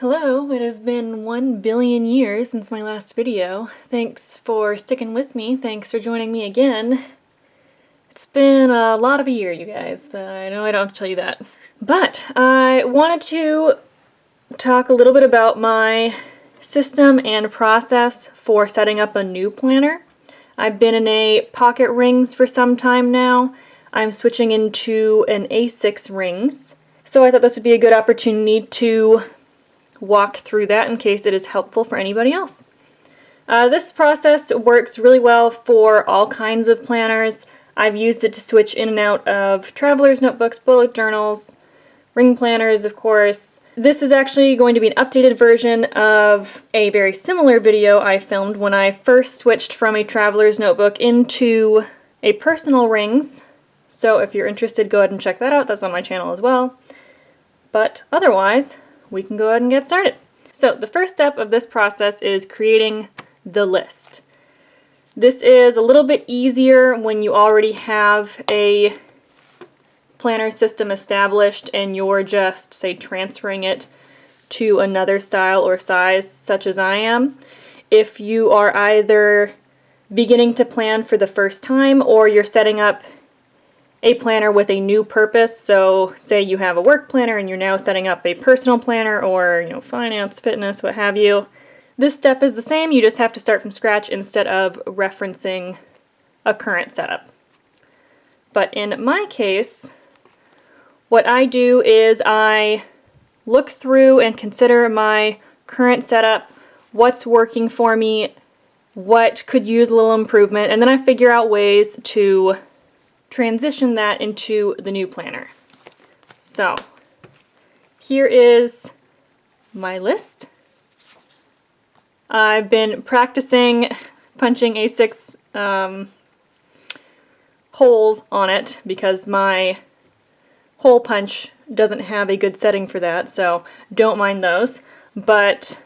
Hello, it has been 1 billion years since my last video. Thanks for sticking with me. Thanks for joining me again. It's been a lot of a year, you guys, but I know I don't have to tell you that. But I wanted to talk a little bit about my system and process for setting up a new planner. I've been in a pocket rings for some time now. I'm switching into an A6 rings. So I thought this would be a good opportunity to walk through that in case it is helpful for anybody else. This process works really well for all kinds of planners. I've used it to switch in and out of traveler's notebooks, bullet journals, ring planners, of course. This is actually going to be an updated version of a very similar video I filmed when I first switched from a traveler's notebook into a personal rings. So if you're interested, go ahead and check that out. That's on my channel as well. But otherwise, we can go ahead and get started. So the first step of this process is creating the list. This is a little bit easier when you already have a planner system established and you're just, say, transferring it to another style or size, such as I am. If you are either beginning to plan for the first time or you're setting up a planner with a new purpose, so say you have a work planner and you're now setting up a personal planner or, finance, fitness, what have you. This step is the same, you just have to start from scratch instead of referencing a current setup. But in my case, what I do is I look through and consider my current setup, what's working for me, what could use a little improvement, and then I figure out ways to transition that into the new planner. So here is my list. I've been practicing punching A6 holes on it because my hole punch doesn't have a good setting for that, so don't mind those. But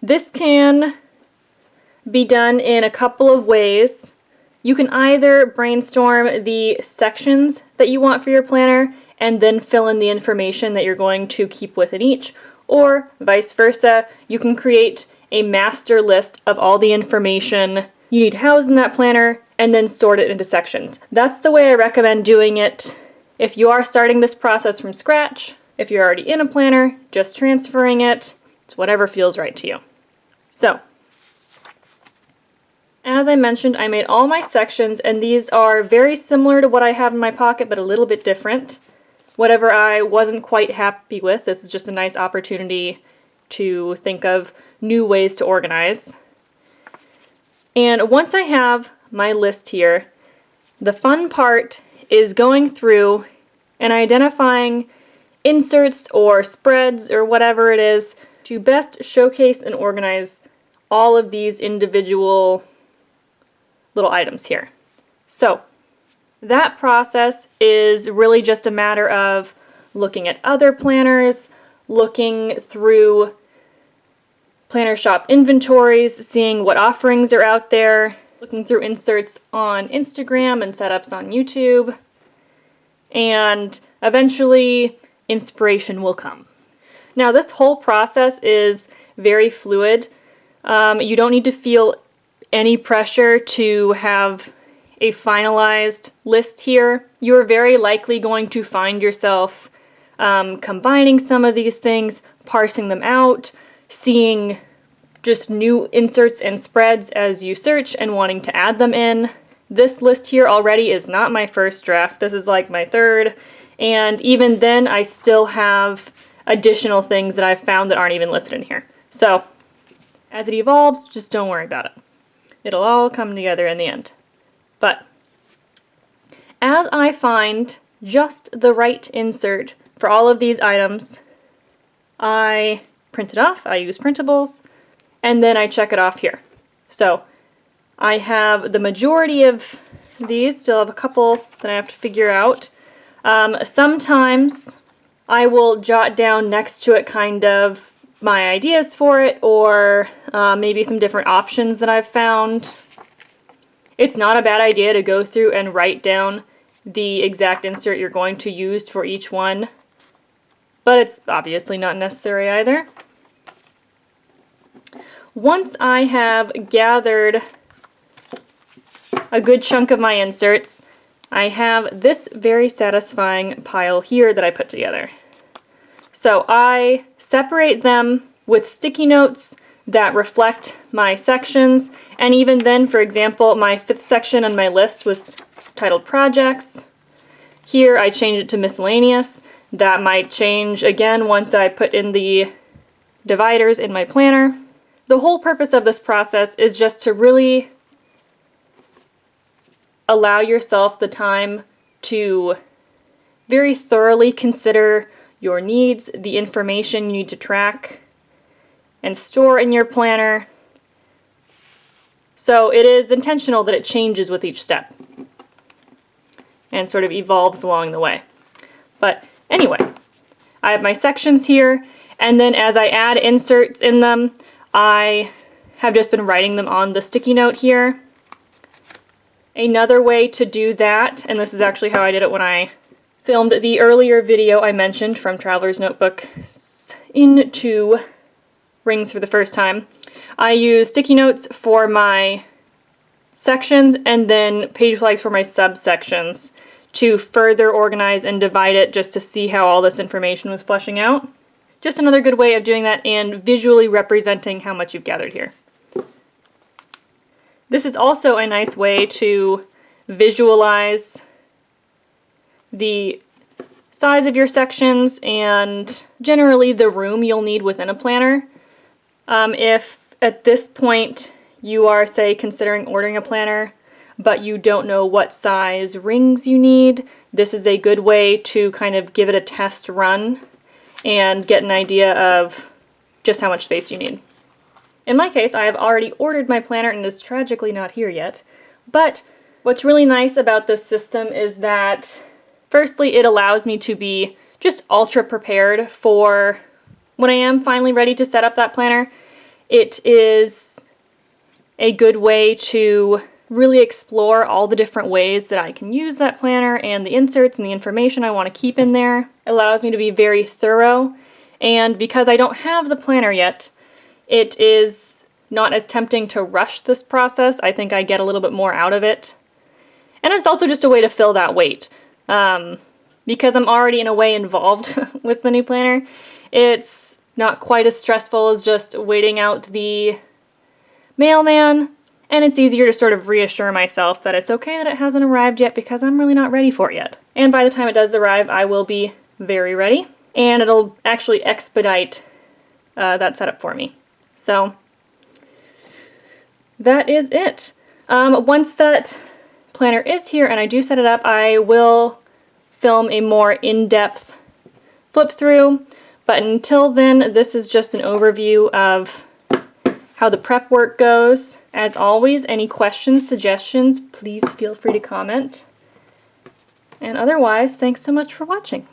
this can be done in a couple of ways. You can either brainstorm the sections that you want for your planner and then fill in the information that you're going to keep within each, or vice versa. You can create a master list of all the information you need housed in that planner and then sort it into sections. That's the way I recommend doing it if you are starting this process from scratch. If you're already in a planner, just transferring it. It's whatever feels right to you. So, as I mentioned, I made all my sections, and these are very similar to what I have in my pocket, but a little bit different. Whatever I wasn't quite happy with, this is just a nice opportunity to think of new ways to organize. And once I have my list here, the fun part is going through and identifying inserts or spreads or whatever it is to best showcase and organize all of these individual little items here. So that process is really just a matter of looking at other planners, looking through planner shop inventories, seeing what offerings are out there, looking through inserts on Instagram and setups on YouTube, and eventually inspiration will come. Now this whole process is very fluid. You don't need to feel any pressure to have a finalized list here. You're very likely going to find yourself combining some of these things, parsing them out, seeing just new inserts and spreads as you search and wanting to add them in. This list here already is not my first draft. This is like my third, and even then I still have additional things that I've found that aren't even listed in here. So as it evolves, just don't worry about it. It'll all come together in the end. But as I find just the right insert for all of these items, I print it off, I use printables, and then I check it off here. So I have the majority of these, still have a couple that I have to figure out. Sometimes I will jot down next to it kind of my ideas for it, or maybe some different options that I've found. It's not a bad idea to go through and write down the exact insert you're going to use for each one. but it's obviously not necessary either. Once I have gathered a good chunk of my inserts, I have this very satisfying pile here that I put together. So I separate them with sticky notes that reflect my sections, and even then, for example, my 5th section on my list was titled Projects. Here I changed it to Miscellaneous. That might change again once I put in the dividers in my planner. The whole purpose of this process is just to really allow yourself the time to very thoroughly consider your needs, the information you need to track and store in your planner. So it is intentional that it changes with each step and sort of evolves along the way. But anyway, I have my sections here, and then as I add inserts in them, I have just been writing them on the sticky note here. Another way to do that, and this is actually how I did it when I filmed the earlier video I mentioned from Traveler's Notebook into Rings for the first time, I use sticky notes for my sections and then page flags for my subsections to further organize and divide it just to see how all this information was fleshing out. Just another good way of doing that and visually representing how much you've gathered here. This is also a nice way to visualize the size of your sections and generally the room you'll need within a planner. If at this point you are, say, considering ordering a planner, but you don't know what size rings you need, this is a good way to kind of give it a test run and get an idea of just how much space you need. In my case, I have already ordered my planner and it's tragically not here yet, but what's really nice about this system is that firstly, it allows me to be just ultra prepared for when I am finally ready to set up that planner. It is a good way to really explore all the different ways that I can use that planner and the inserts and the information I want to keep in there. It allows me to be very thorough, and because I don't have the planner yet, it is not as tempting to rush this process. I think I get a little bit more out of it. And it's also just a way to fill that weight. Because I'm already in a way involved with the new planner, it's not quite as stressful as just waiting out the mailman, and it's easier to sort of reassure myself that it's okay that it hasn't arrived yet because I'm really not ready for it yet. And by the time it does arrive, I will be very ready, and it'll actually expedite that setup for me. So that is it. Once that planner is here and I do set it up, I will film a more in-depth flip through, but until then, this is just an overview of how the prep work goes. As always, any questions, suggestions, please feel free to comment. And otherwise, thanks so much for watching.